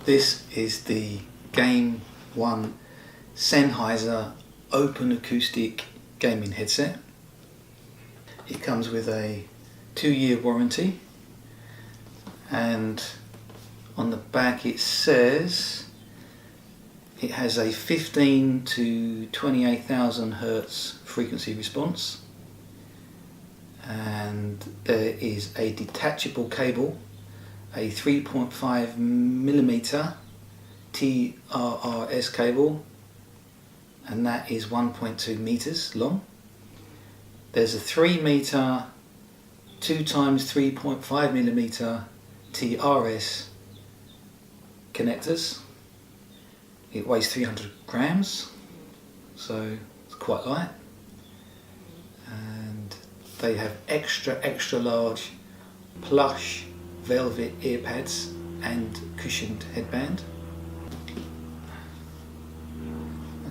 This is the Game 1 Sennheiser Open Acoustic gaming headset. It comes with a 2-year warranty, and on the back it says it has a 15 to 28,000 Hertz frequency response, and there is a detachable cable, a 3.5mm TRRS cable, and that is 1.2 meters long. There's a 3 meter 2 times 3.5mm TRS connectors. It weighs 300 grams, so it's quite light. And they have extra large plush velvet ear pads and cushioned headband.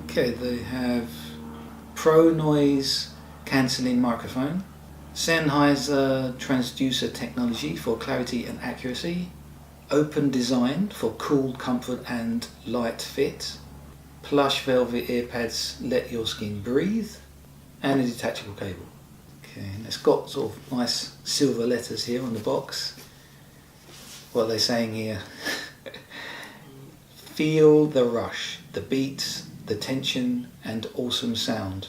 Okay, they have pro noise cancelling microphone, Sennheiser transducer technology for clarity and accuracy, open design for cool comfort and light fit, plush velvet ear pads let your skin breathe, and a detachable cable. Okay, and it's got sort of nice silver letters here on the box. What are they saying here? Feel the rush, the beats, the tension and awesome sound.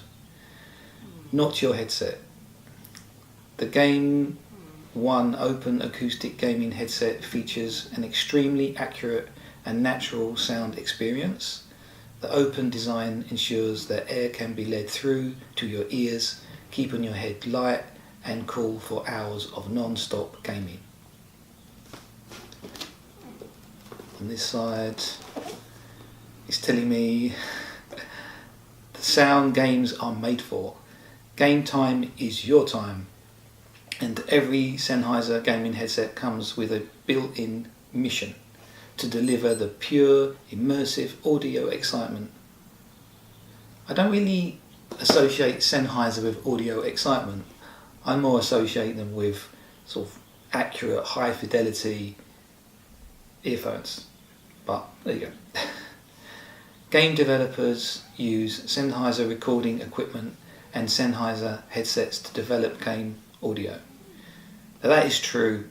Not your headset. The Game 1 Open Acoustic Gaming Headset features an extremely accurate and natural sound experience. The open design ensures that air can be led through to your ears, keeping your head light and cool for hours of non-stop gaming. On this side, it's telling me the sound games are made for. Game time is your time. And every Sennheiser gaming headset comes with a built-in mission to deliver the pure, immersive audio excitement. I don't really associate Sennheiser with audio excitement. I more associate them with sort of accurate, high fidelity earphones. But there you go. Game developers use Sennheiser recording equipment and Sennheiser headsets to develop game audio. Now that is true.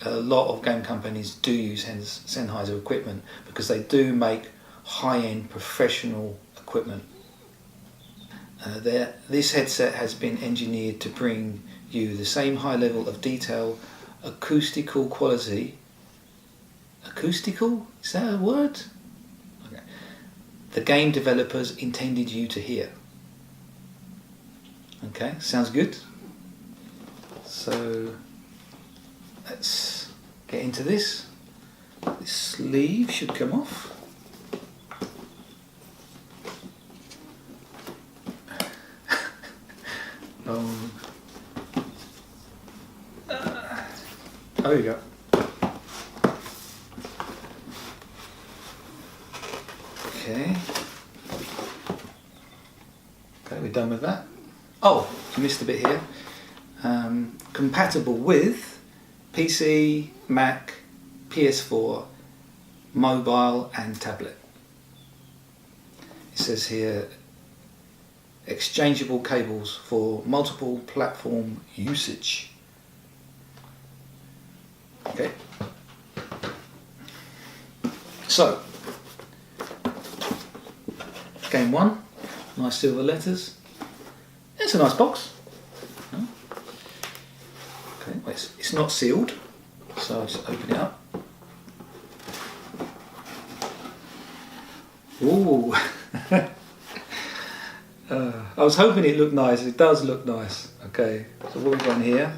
A lot of game companies do use Sennheiser equipment because they do make high-end professional equipment. This headset has been engineered to bring you the same high level of detail, acoustical quality. Acoustical? Is that a word? Okay. The game developers intended you to hear. Okay, sounds good. So let's get into this. This sleeve should come off. There we go. Okay, we're done with that. Oh, I missed a bit here. Compatible with PC, Mac, PS4, mobile and tablet. It says here exchangeable cables for multiple platform usage. Okay. So, Game 1, nice silver letters. It's a nice box. Okay, well, it's not sealed, so I'll just open it up. Ooh. I was hoping it looked nice. It does look nice. Okay, so what we've got in here?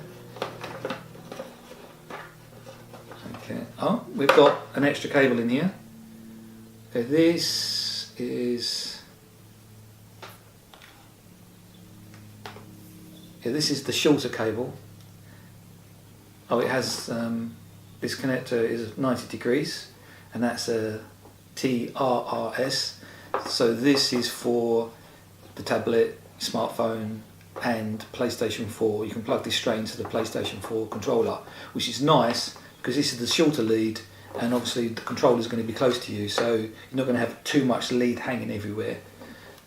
Okay. Oh, we've got an extra cable in here. Okay, this is. Yeah, this is the shorter cable. Oh, it has this connector is 90 degrees, and that's a TRRS. So this is for the tablet, smartphone, and PlayStation 4. You can plug this straight into the PlayStation 4 controller, which is nice because this is the shorter lead and obviously the controller is going to be close to you, so you're not going to have too much lead hanging everywhere.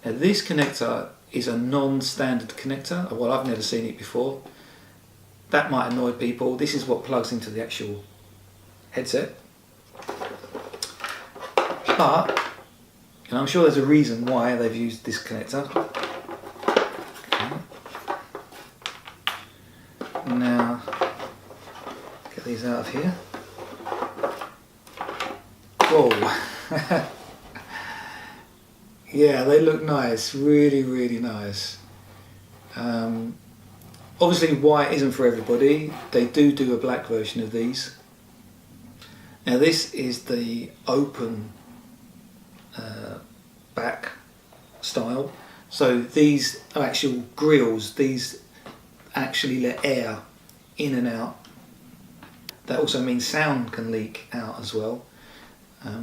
Now this connector is a non-standard connector. Well, I've never seen it before. That might annoy people. This is what plugs into the actual headset. But and I'm sure there's a reason why they've used this connector. Okay. Now, get these out of here. Whoa. Yeah, they look nice, really, really nice. Obviously white isn't for everybody. They do a black version of these. Now this is the open back style. So these are actual grills. These actually let air in and out. That also means sound can leak out as well,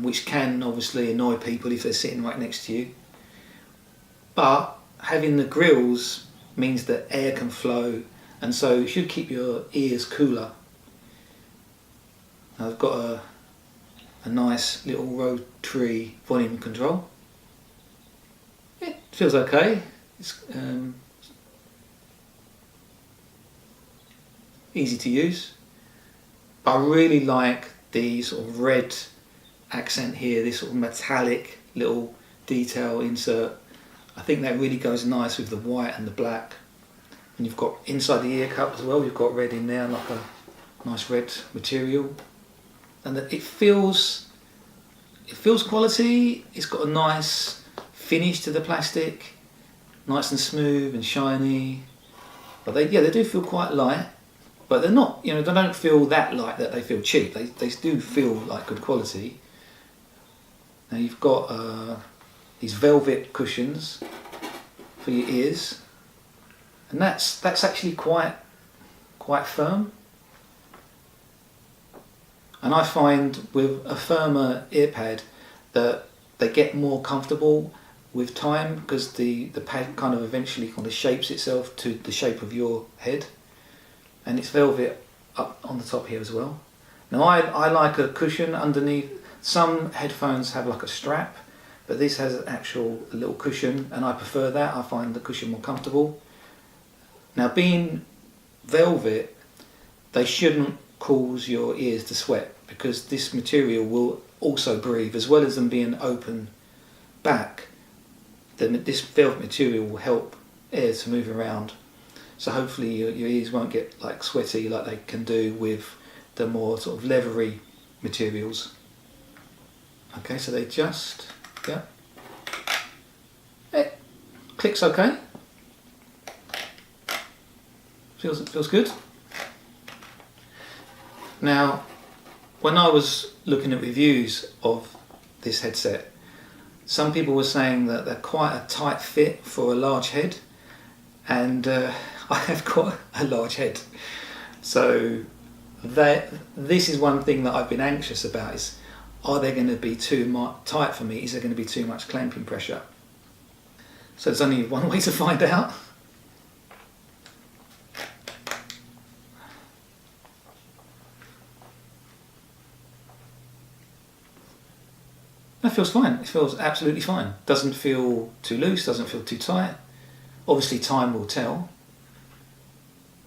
which can obviously annoy people if they're sitting right next to you. But having the grills means that air can flow, and so it should keep your ears cooler. I've got a nice little rotary volume control. It feels okay. It's easy to use. But I really like the sort of red accent here, this sort of metallic little detail insert. I think that really goes nice with the white and the black. And you've got inside the ear cup as well, you've got red in there, like a nice red material. And it feels quality. It's got a nice finish to the plastic, nice and smooth and shiny. But they do feel quite light, but they're not, they don't feel that light that they feel cheap. They do feel like good quality. Now you've got these velvet cushions for your ears, and that's actually quite firm. And I find with a firmer ear pad that they get more comfortable with time, because the pad kind of eventually shapes itself to the shape of your head, and it's velvet up on the top here as well. Now I like a cushion underneath. Some headphones have like a strap, but this has an actual little cushion, and I prefer that. I find the cushion more comfortable. Now being velvet, they shouldn't cause your ears to sweat, because this material will also breathe, as well as them being open back. Then this velvet material will help air to move around, so hopefully your ears won't get like sweaty like they can do with the more sort of leathery materials. Okay, so they just it clicks okay. Feels good. Now, when I was looking at reviews of this headset, some people were saying that they're quite a tight fit for a large head, and I have got a large head, so this is one thing that I've been anxious about, is are they going to be too tight for me? Is there going to be too much clamping pressure? So there's only one way to find out. That feels fine. It feels absolutely fine. Doesn't feel too loose, doesn't feel too tight. Obviously time will tell.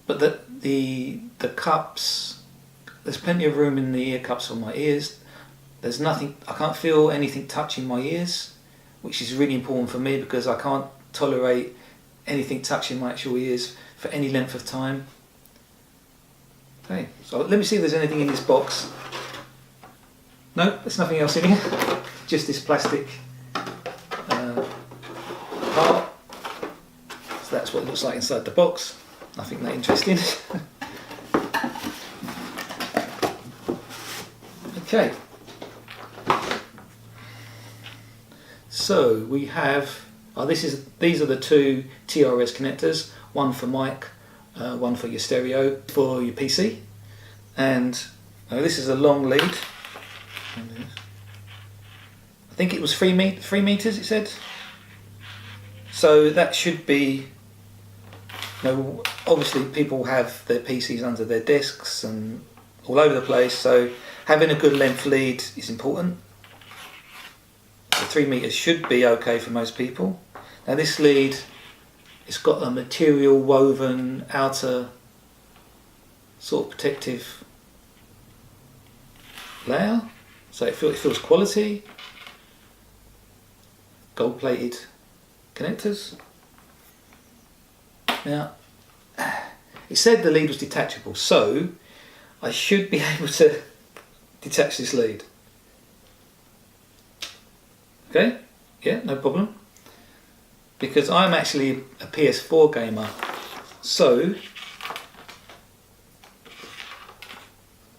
But the cups, there's plenty of room in the ear cups for my ears. There's nothing, I can't feel anything touching my ears, which is really important for me, because I can't tolerate anything touching my actual ears for any length of time. Okay, so let me see if there's anything in this box. No, there's nothing else in here. Just this plastic part. So that's what it looks like inside the box. Nothing that interesting. Okay. So we have, these are the two TRS connectors, one for mic, one for your stereo, for your PC. And this is a long lead. I think it was 3 meters, it said. So that should be, obviously people have their PCs under their desks and all over the place. So having a good length lead is important. So 3 meters should be okay for most people. Now this lead, it's got a material woven outer sort of protective layer, so it feels quality. Gold plated connectors. Now it said the lead was detachable, so I should be able to detach this lead. Okay, yeah, no problem. Because I'm actually a PS4 gamer, so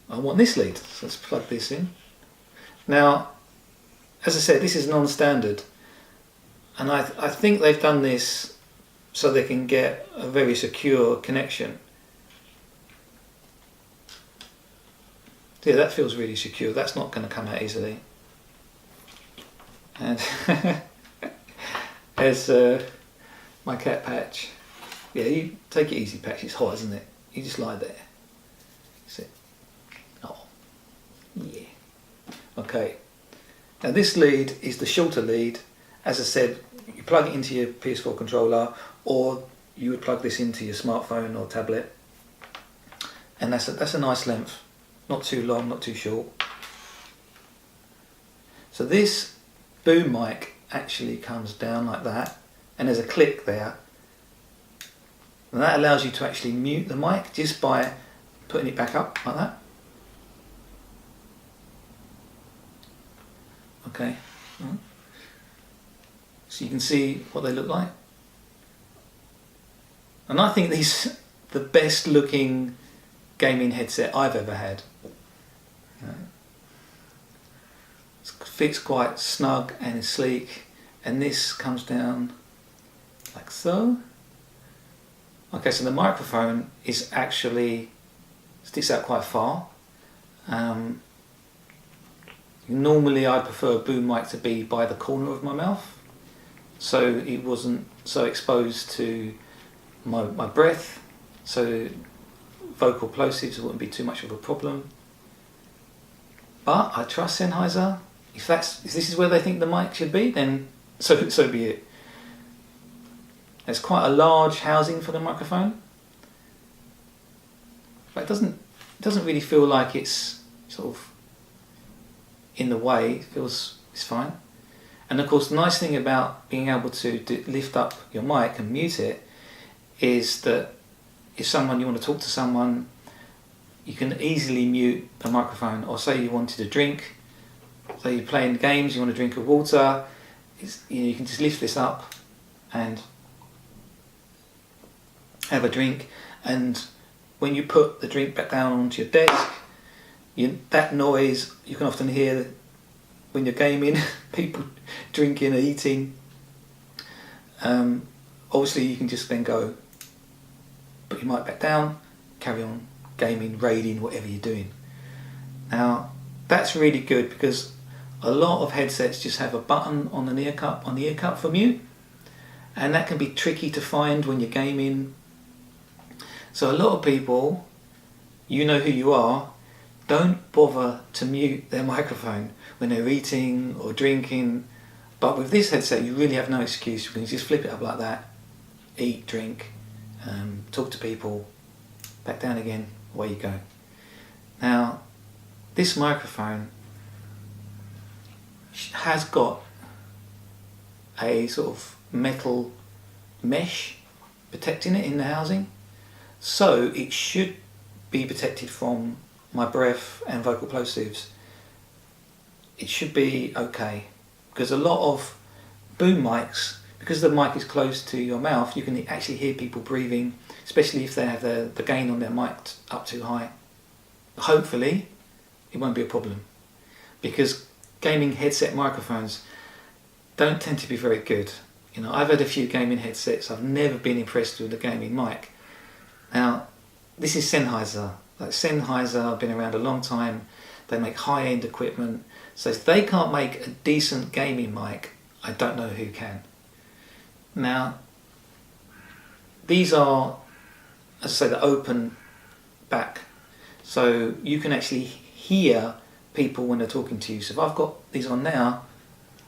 I want this lead. So let's plug this in. Now, as I said, this is non-standard, and I think they've done this so they can get a very secure connection. Yeah, that feels really secure. That's not going to come out easily. And there's my cat Patch. Yeah, you take it easy, Patch. It's hot, isn't it? You just lie there. Sit. Oh, yeah. Okay. Now this lead is the shorter lead. As I said, you plug it into your PS4 controller, or you would plug this into your smartphone or tablet, and that's a nice length. Not too long, not too short. So this boom mic actually comes down like that, and there's a click there, and that allows you to actually mute the mic just by putting it back up like that. Okay, so you can see what they look like, and I think these are the best looking gaming headset I've ever had. It fits quite snug and is sleek, and this comes down like so. Okay, so the microphone is actually sticks out quite far. Normally I'd prefer a boom mic to be by the corner of my mouth, so it wasn't so exposed to my breath, so vocal plosives wouldn't be too much of a problem. But I trust Sennheiser. If this is where they think the mic should be, then so be it. There's quite a large housing for the microphone, but it doesn't really feel like it's sort of in the way. It's fine. And of course, the nice thing about being able to lift up your mic and mute it is that if you want to talk to someone, you can easily mute the microphone. Or say you wanted a drink, say you're playing games, you want a drink of water, you can just lift this up and have a drink. And when you put the drink back down onto your desk, that noise you can often hear when you're gaming, people drinking or eating. Obviously you can just then go, put your mic back down, carry on gaming, raiding, whatever you're doing. Now that's really good, because a lot of headsets just have a button on the ear cup for mute, and that can be tricky to find when you're gaming. So a lot of people, you know who you are, don't bother to mute their microphone when they're eating or drinking. But with this headset you really have no excuse. You can just flip it up like that, eat, drink, talk to people, back down again, away you go. Now this microphone has got a sort of metal mesh protecting it in the housing, so it should be protected from my breath and vocal plosives. It should be okay, because a lot of boom mics, because the mic is close to your mouth, you can actually hear people breathing, especially if they have the gain on their mic up too high. Hopefully it won't be a problem, because gaming headset microphones don't tend to be very good. I've had a few gaming headsets, I've never been impressed with the gaming mic. Now this is Sennheiser. Sennheiser have been around a long time, they make high-end equipment, so if they can't make a decent gaming mic, I don't know who can. Now these are, as I say, the open back, So you can actually hear people when they're talking to you. So if I've got these on now,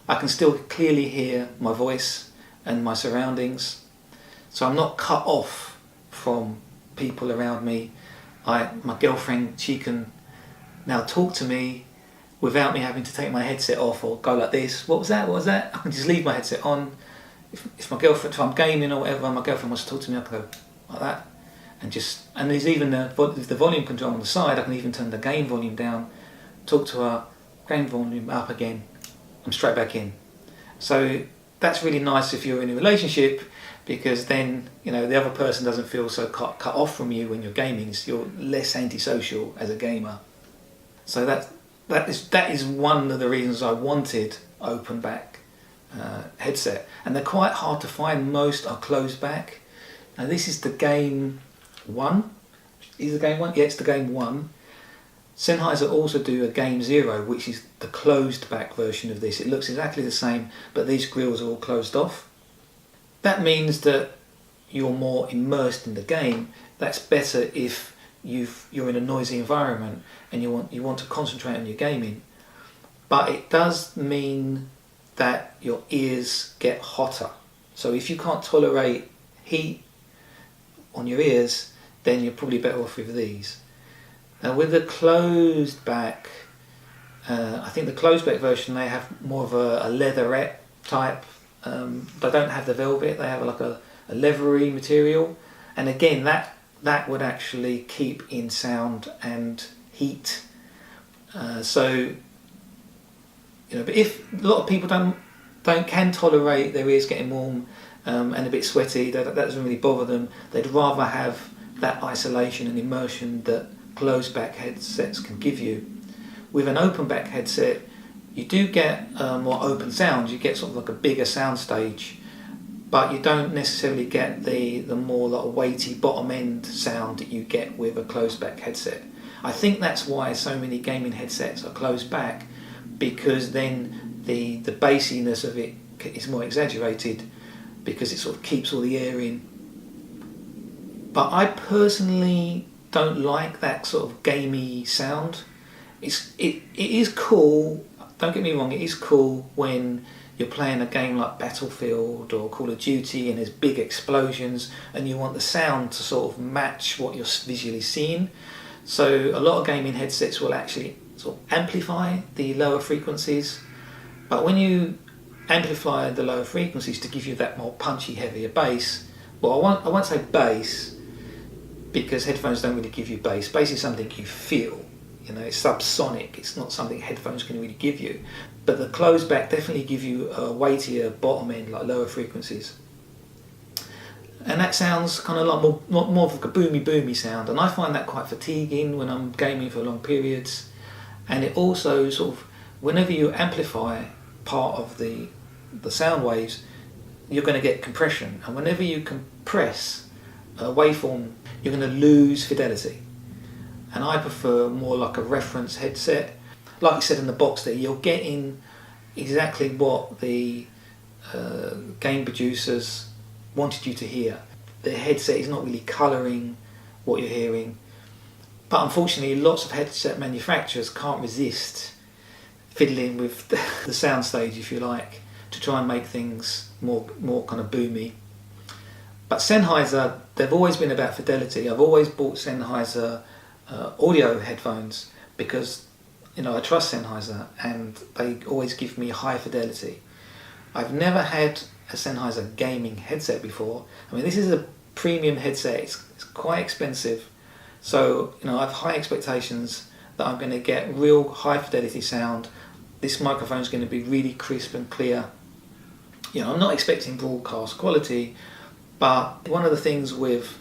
I can still clearly hear my voice and my surroundings. So I'm not cut off from people around me. My girlfriend, she can now talk to me without me having to take my headset off or go like this. What was that? What was that? I can just leave my headset on. If my girlfriend, if I'm gaming or whatever, my girlfriend wants to talk to me, I can go like that. And there's even the volume control on the side. I can even turn the gain volume down, talk to her, gain volume up again. I'm straight back in. So that's really nice if you're in a relationship, because then the other person doesn't feel so cut off from you when you're gaming. So you're less antisocial as a gamer. So that is one of the reasons I wanted open back headset, and they're quite hard to find. Most are closed back. Now this is the Game 1. Is the Game 1? Yeah, it's the Game 1. Sennheiser also do a Game 0, which is the closed back version of this. It looks exactly the same, but these grills are all closed off. That means that you're more immersed in the game. That's better if you're in a noisy environment and you want to concentrate on your gaming. But it does mean that your ears get hotter. So if you can't tolerate heat on your ears, then you're probably better off with these. Now with the closed back, I think the closed back version, they have more of a leatherette type. They don't have the velvet, they have like a leathery material, and again that would actually keep in sound and heat. But if a lot of people can tolerate their ears getting warm and a bit sweaty, that doesn't really bother them. They'd rather have that isolation and immersion that closed back headsets can give you. With an open back headset, you do get more open sounds. You get sort of like a bigger sound stage, but you don't necessarily get the more like weighty bottom end sound that you get with a closed back headset. I think that's why so many gaming headsets are closed back, because then the bassiness of it is more exaggerated, because it sort of keeps all the air in. But I personally don't like that sort of gamey sound. It is cool, don't get me wrong, it is cool when you're playing a game like Battlefield or Call of Duty and there's big explosions and you want the sound to sort of match what you're visually seeing. So a lot of gaming headsets will actually sort of amplify the lower frequencies, but when you amplify the lower frequencies to give you that more punchy, heavier bass, well, I won't say bass, because headphones don't really give you bass. Bass is something you feel, it's subsonic, it's not something headphones can really give you. But the closed back definitely give you a weightier bottom end, like lower frequencies. And that sounds kind of like more of like a boomy sound, and I find that quite fatiguing when I'm gaming for long periods. And it also sort of, whenever you amplify part of the sound waves, you're going to get compression, and whenever you compress a waveform, you're going to lose fidelity. And I prefer more like a reference headset. Like I said in the box there, you're getting exactly what the game producers wanted you to hear. The headset is not really colouring what you're hearing, but unfortunately lots of headset manufacturers can't resist fiddling with the soundstage, if you like, to try and make things more kind of boomy. But Sennheiser, they've always been about fidelity. I've always bought Sennheiser audio headphones because I trust Sennheiser and they always give me high fidelity. I've never had a Sennheiser gaming headset before. I mean, this is a premium headset, it's quite expensive, so I have high expectations that I'm going to get real high fidelity sound. This microphone is going to be really crisp and clear. I'm not expecting broadcast quality, but one of the things with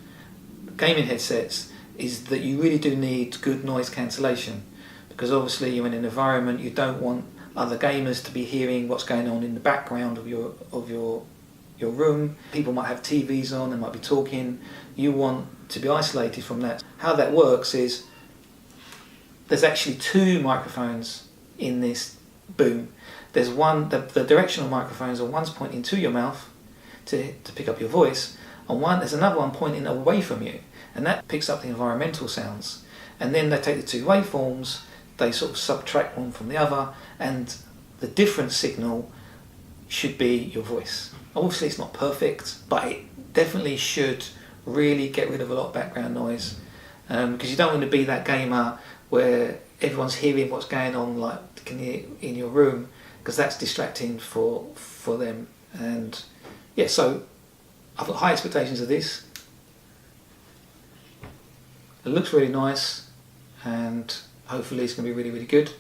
gaming headsets is that you really do need good noise cancellation, because obviously you're in an environment, you don't want other gamers to be hearing what's going on in the background of your room. People might have TVs on, they might be talking. You want to be isolated from that. How that works is there's actually two microphones in this boom. There's one, the directional microphones, are one's pointing to your mouth to pick up your voice, and there's another one pointing away from you, and that picks up the environmental sounds. and then they take the two waveforms, they sort of subtract one from the other, and the different signal should be your voice. Obviously it's not perfect, but it definitely should really get rid of a lot of background noise, because you don't want to be that gamer where everyone's hearing what's going on like in your room, because that's distracting for them. And yeah, so I've got high expectations of this. It looks really nice, and hopefully it's going to be really, really good.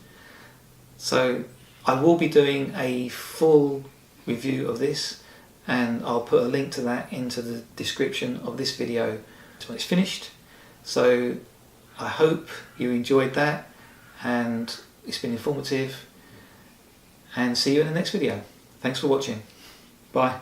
So I will be doing a full review of this, and I'll put a link to that into the description of this video when it's finished. So I hope you enjoyed that, and it's been informative, and see you in the next video. Thanks for watching. Bye.